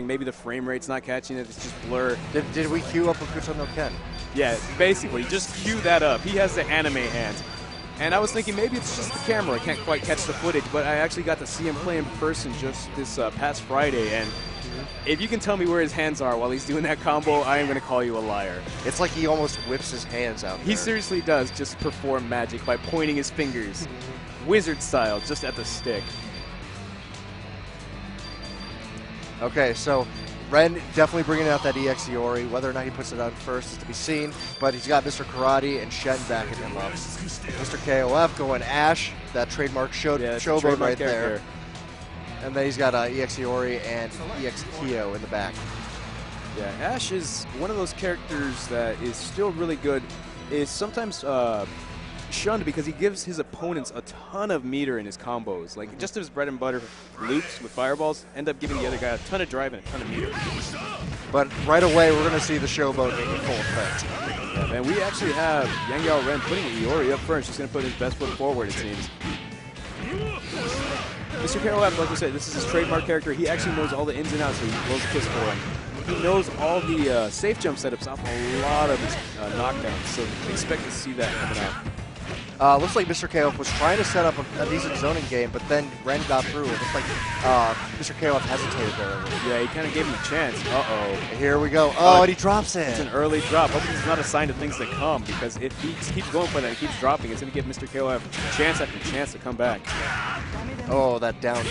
Maybe the frame rate's not catching it. It's just blur. Did we queue up a Kuto no Ken? Yeah, basically, just cue that up. He has the anime hands. And I was thinking maybe it's just the camera. I can't quite catch the footage, but I actually got to see him play in person just this past Friday. And if you can tell me where his hands are while he's doing that combo, I am going to call you a liar. It's like he almost whips his hands out there. He seriously does just perform magic by pointing his fingers, wizard style, just at the stick. Okay, so Ren definitely bringing out that EX Iori. Whether or not he puts it on first is to be seen, but he's got Mr. Karate and Shen backing him up. Mr. KOF going Ash, that trademark showboat right there. And then he's got EX Iori and EX Kyo in the back. Yeah, Ash is one of those characters that is still really good. Is sometimes shunned because he gives his opponents a ton of meter in his combos. Like, just his bread and butter loops with fireballs end up giving the other guy a ton of drive and a ton of meter. But right away, we're going to see the showboat in full effect. Yeah, and we actually have Yang Yao Ren putting Iori up first. He's going to put his best foot forward, it seems. Mr. KOF, like we said, this is his trademark character. He actually knows all the ins and outs, so he blows a kiss for him. He knows all the safe jump setups off a lot of his knockdowns, so expect to see that coming out. Looks like Mr. KOF was trying to set up a decent zoning game, but then Ren got through. It looks like Mr. KOF hesitated there a little bit. Yeah, he kind of gave him a chance. Uh-oh. Here we go. Oh, and he drops it. It's an early drop. Hopefully it's not a sign of things to come, because if he keeps going for that and keeps dropping, it's going to give Mr. KOF chance after chance to come back. Oh, that down B.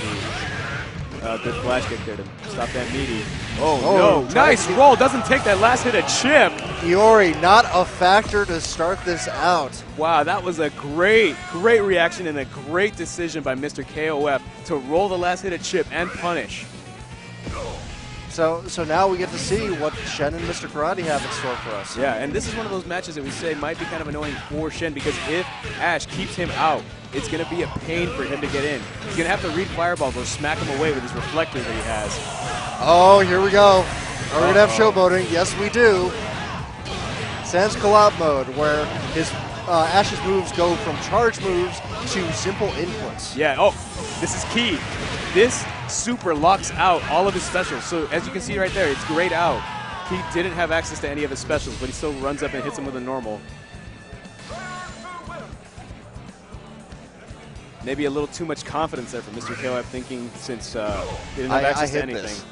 Good flash kick there to stop that meaty. Oh, no. Nice roll. Doesn't take that last hit a chip. Iori, not a factor to start this out. Wow, that was a great reaction and a great decision by Mr. KOF to roll the last hit a chip and punish. So now we get to see what Shen and Mr. Karate have in store for us. Yeah, and this is one of those matches that we say might be kind of annoying for Shen, because if Ash keeps him out, it's going to be a pain for him to get in. He's going to have to read fireballs or smack him away with his reflector that he has. Oh, here we go. Are we going to have showboating? Yes, we do. Sans collab mode, where his Ash's moves go from charge moves to simple inputs. Yeah, this is key. This super locks out all of his specials. So as you can see right there, it's grayed out. He didn't have access to any of his specials, but he still runs up and hits him with a normal. Maybe a little too much confidence there from Mr. KOF, thinking since he didn't have access to anything.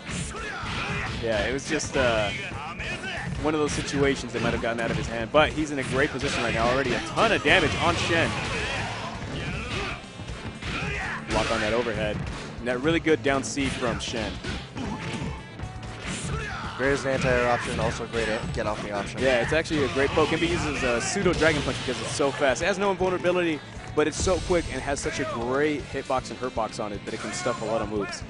Yeah, it was just one of those situations that might have gotten out of his hand. But he's in a great position right now already. A ton of damage on Shen. Block on that overhead. And that really good down C from Shen. Great as an anti-air option, also great get off the option. Yeah, it's actually a great poke. Can be used as a pseudo Dragon Punch because it's so fast. It has no invulnerability, but it's so quick and has such a great hitbox and hurtbox on it that it can stuff a lot of moves.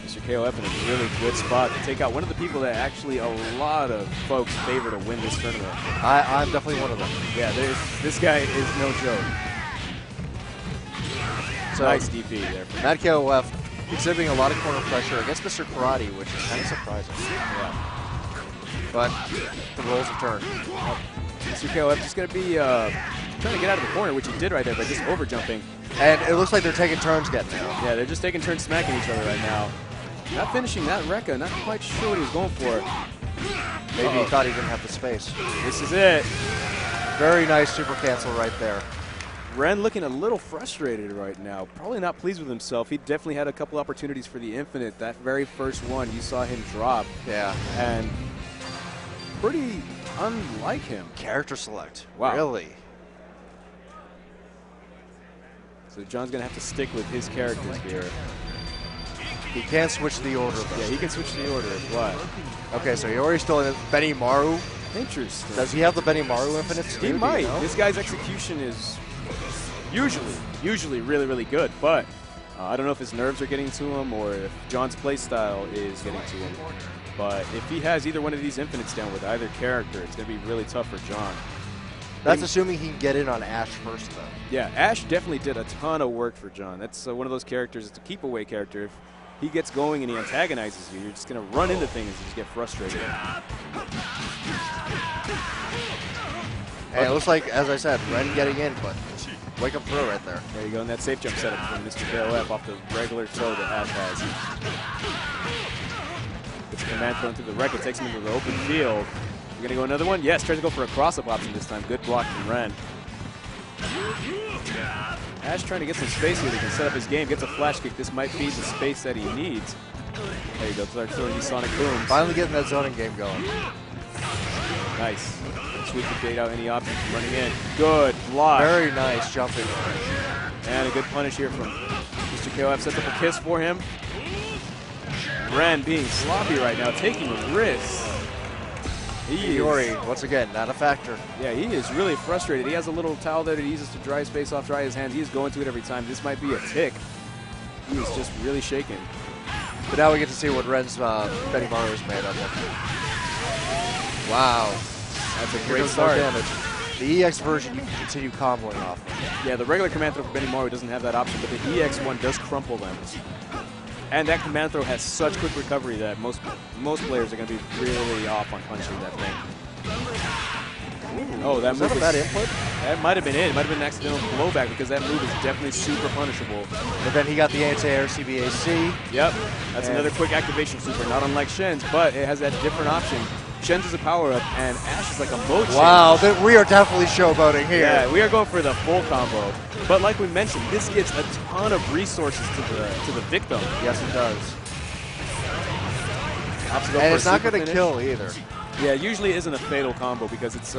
Mr. KOF in a really good spot to take out one of the people that actually a lot of folks favor to win this tournament. I'm definitely one of them. Yeah, this guy is no joke. So nice DP there. Mad KOF exhibiting a lot of corner pressure against Mr. Karate, which is kind of surprising. Yeah. But the roles have turned. Mr. KOF just going to be trying to get out of the corner, which he did right there by just over jumping. And it looks like they're taking turns getting out. Yeah, they're just taking turns smacking each other right now. Not finishing that Rekka, not quite sure what he was going for. Maybe he thought he didn't have the space. This is it. Very nice super cancel right there. Ren looking a little frustrated right now. Probably not pleased with himself. He definitely had a couple opportunities for the infinite. That very first one, you saw him drop. Yeah. And pretty unlike him. Character select. Wow. Really? So John's going to have to stick with his characters here. He can't switch the order, though. Yeah, he can switch the order as well. Okay, so Iori's still in Benny Maru. Interesting. Does he have the Benny Maru infinites? He might. This guy's execution is usually really good, but I don't know if his nerves are getting to him or if John's playstyle is getting to him. But if he has either one of these infinites down with either character, it's going to be really tough for John. That's assuming he can get in on Ash first, though. Yeah, Ash definitely did a ton of work for John. That's one of those characters, it's a keep-away character. If he gets going and he antagonizes you, you're just going to run into things and just get frustrated. And it looks like, as I said, Ren getting in, but Wake him through right there. There you go, and that safe jump setup from Mr. KOF off the regular throw that Ash has. Gets a command thrown through the Rekka, takes him into the open field. You're gonna go another one? Yes, tries to go for a cross-up option this time. Good block from Ren. Ash trying to get some space here. He can set up his game, gets a flash kick. This might be the space that he needs. There you go, start throwing these Sonic Booms. Finally getting that zoning game going. Nice. Sweep the bait out any option from running in. Good block. Very nice jumping. And a good punish here from Mr. KOF. Sets up a kiss for him. Ren being sloppy right now, taking a risk. Yori, once again, not a factor. Yeah, he is really frustrated. He has a little towel there that he uses to dry his face off, dry his hands. He is going to it every time. This might be a tick. He is just really shaking. But now we get to see what Ren's Benny Maru is made of. Wow. That's a great start. Damage. The EX version you can continue comboing off. Yeah, the regular command throw for Benny Maru doesn't have that option, but the EX one does crumple them. And that command throw has such quick recovery that most players are going to be really off on punching that thing. Oh, that move was that a bad input? That might have been it. It might have been an accidental blowback because that move is definitely super punishable. But then he got the anti-air CBAC. Yep, that's another quick activation super, not unlike Shen's, but it has that different option. Shen's is a power-up, and Ash is like a mode change. Wow, we are definitely showboating here. Yeah, we are going for the full combo. But like we mentioned, this gives a ton of resources to the victim. Yes, it does. And it's not going to kill either. Yeah, it usually isn't a fatal combo because it's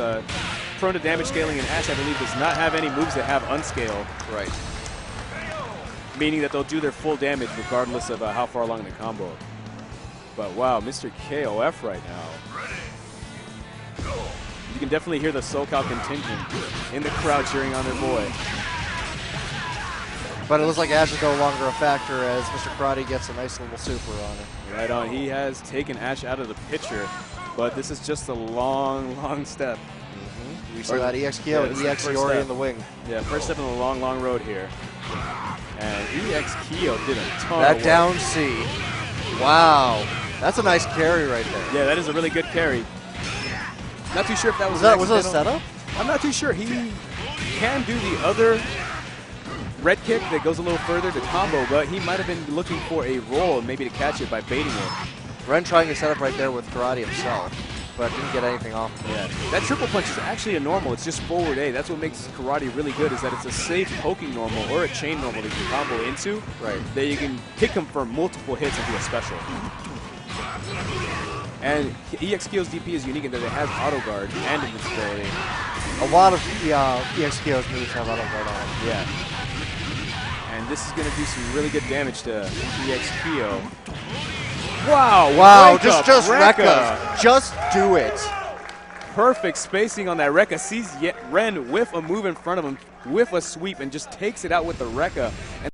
prone to damage scaling, and Ash, I believe, does not have any moves that have unscale. Right. Meaning that they'll do their full damage regardless of how far along the combo. But wow, Mr. KOF right now. You can definitely hear the SoCal contingent in the crowd cheering on their boy. But it looks like Ash is no longer a factor as Mr. Karate gets a nice little super on it. Right on. He has taken Ash out of the picture, but this is just a long, long step. We saw that EX Kyo and EX Yori in the wing. Yeah, first step in the long, long road here. And EX Kyo did a ton that of work. Down C. Wow. That's a nice carry right there. Yeah, that is a really good carry. Not too sure if that was that a setup? I'm not too sure. He can do the other red kick that goes a little further to combo, but he might have been looking for a roll and maybe to catch it by baiting it. Ren trying to set up right there with Karate himself, but didn't get anything off. Yeah, that triple punch is actually a normal. It's just forward A. That's what makes Karate really good, is that it's a safe poking normal or a chain normal that you can combo into. Right. That you can pick him for multiple hits and do a special. And EX Kyo's DP is unique in that it has auto guard and invincibility. A lot of EX Kyo's moves have auto guard on them. Yeah. And this is going to do some really good damage to EX Kyo. Wow! Wow! Just Rekka. Just do it. Perfect spacing on that Rekka. Sees Ren with a move in front of him, with a sweep, and just takes it out with the Rekka. And